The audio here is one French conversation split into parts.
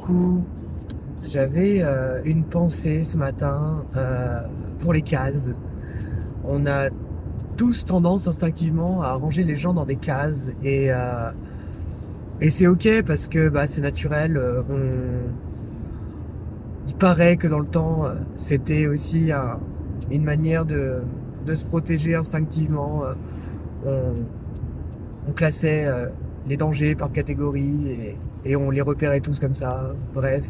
coup, j'avais une pensée ce matin pour les cases. On a tous tendance instinctivement à ranger les gens dans des cases et c'est ok parce que bah, c'est naturel. Il paraît que dans le temps, c'était aussi une manière de se protéger instinctivement. On classait les dangers par catégorie et on les repérait tous comme ça. Bref,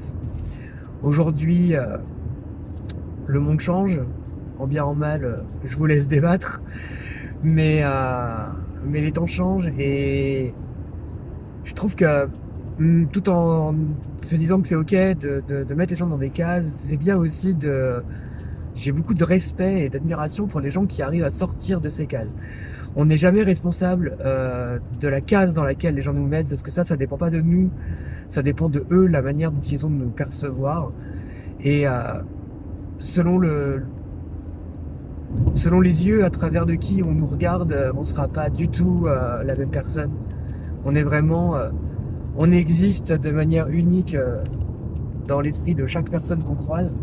aujourd'hui, le monde change, en bien en mal, je vous laisse débattre, mais, euh, mais les temps changent et je trouve que tout en se disant que c'est ok de mettre les gens dans des cases, c'est bien aussi de... J'ai beaucoup de respect et d'admiration pour les gens qui arrivent à sortir de ces cases. On n'est jamais responsable de la case dans laquelle les gens nous mettent, parce que ça dépend pas de nous, ça dépend de eux, la manière dont ils ont de nous percevoir. Et selon selon les yeux à travers de qui on nous regarde, on ne sera pas du tout la même personne. On est vraiment, on existe de manière unique dans l'esprit de chaque personne qu'on croise.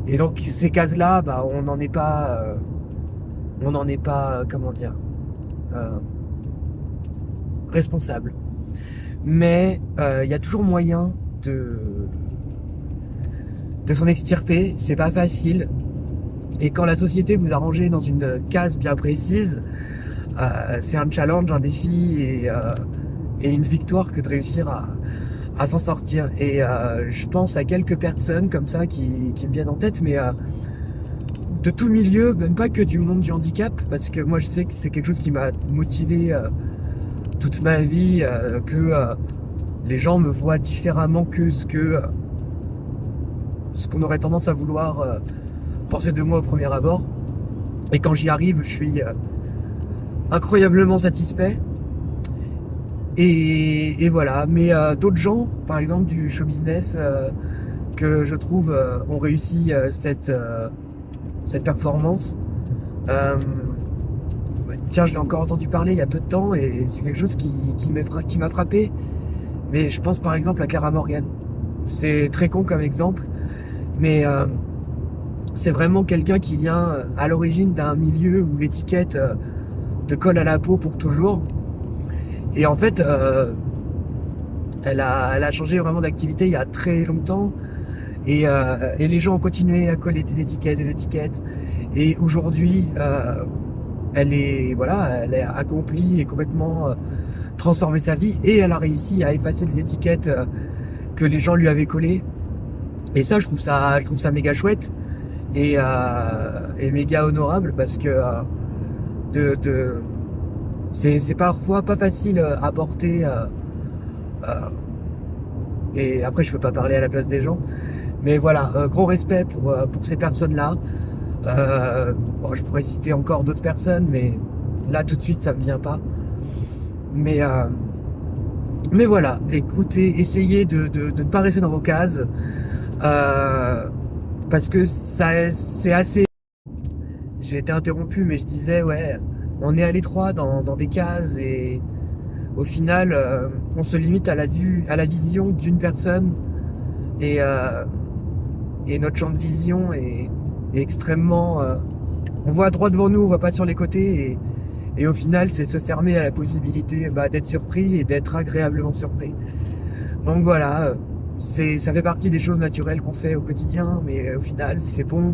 Et donc ces cases-là, bah, on n'en est pas, comment dire, euh, responsable. Mais il y a toujours moyen de s'en extirper. C'est pas facile. Et quand la société vous a rangé dans une case bien précise, c'est un challenge, un défi et une victoire que de réussir à s'en sortir. Et je pense à quelques personnes comme ça qui me viennent en tête, mais de tout milieu, même pas que du monde du handicap, parce que moi je sais que c'est quelque chose qui m'a motivé toute ma vie, que les gens me voient différemment que ce qu'on aurait tendance à vouloir penser de moi au premier abord. Et quand j'y arrive, je suis incroyablement satisfait. Et voilà. Mais d'autres gens, par exemple du show business, que je trouve ont réussi cette performance. Euh, Tiens, je l'ai encore entendu parler il y a peu de temps et c'est quelque chose qui m'a frappé. Mais je pense par exemple à Clara Morgan. C'est très con comme exemple, mais c'est vraiment quelqu'un qui vient à l'origine d'un milieu où l'étiquette te colle à la peau pour toujours. Et en fait, elle a changé vraiment d'activité il y a très longtemps. Et les gens ont continué à coller des étiquettes, des étiquettes. Et aujourd'hui, elle a accompli et complètement transformé sa vie. Et elle a réussi à effacer les étiquettes que les gens lui avaient collées. Et ça, je trouve ça méga chouette et méga honorable parce que de c'est parfois pas facile à porter. Euh, et après, je peux pas parler à la place des gens. Mais voilà, gros respect pour ces personnes-là. Bon, je pourrais citer encore d'autres personnes, mais là, tout de suite, ça me vient pas. Mais, euh, mais voilà, écoutez, essayez de ne pas rester dans vos cases. euh, Parce que ça, c'est assez... J'ai été interrompu, mais je disais, ouais, on est à l'étroit dans des cases et au final, on se limite à à la vision d'une personne et, et notre champ de vision est extrêmement... on voit droit devant nous, on voit pas sur les côtés et au final, c'est se fermer à la possibilité bah, d'être surpris et d'être agréablement surpris. Donc voilà, ça fait partie des choses naturelles qu'on fait au quotidien, mais au final, c'est bon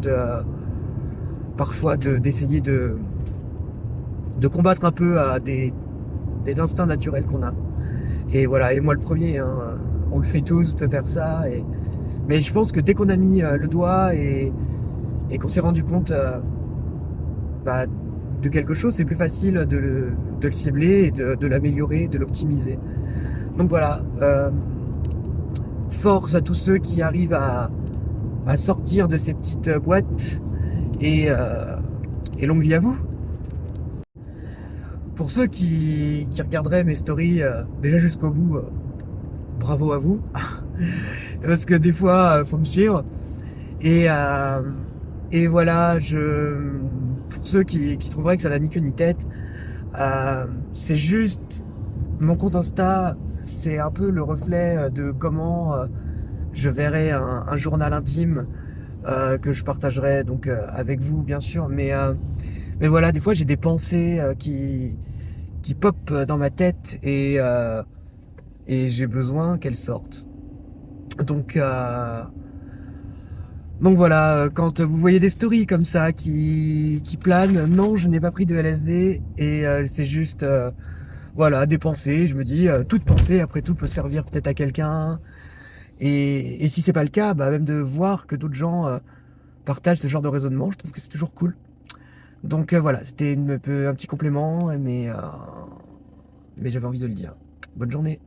parfois d'essayer de combattre un peu des instincts naturels qu'on a. Et voilà, et moi le premier, hein, on le fait tous de faire ça. Mais je pense que dès qu'on a mis le doigt et qu'on s'est rendu compte bah, de quelque chose, c'est plus facile de le cibler et de l'améliorer, de l'optimiser. Donc voilà, force à tous ceux qui arrivent à sortir de ces petites boîtes et longue vie à vous. Pour ceux qui regarderaient mes stories déjà jusqu'au bout, bravo à vous. Parce que des fois, faut me suivre. Et, euh, et voilà, pour ceux qui trouveraient que ça n'a ni queue ni tête, c'est juste mon compte Insta, c'est un peu le reflet de comment je verrai un journal intime que je partagerai donc avec vous bien sûr. Mais voilà, des fois j'ai des pensées qui pop dans ma tête et j'ai besoin qu'elles sortent. Donc, euh, donc voilà, quand vous voyez des stories comme ça qui planent, non, je n'ai pas pris de LSD et c'est juste voilà, des pensées. Je me dis, toute pensée, après tout, peut servir peut-être à quelqu'un. Et si c'est pas le cas, bah, même de voir que d'autres gens partagent ce genre de raisonnement, je trouve que c'est toujours cool. Donc voilà, c'était un petit complément, mais j'avais envie de le dire. Bonne journée.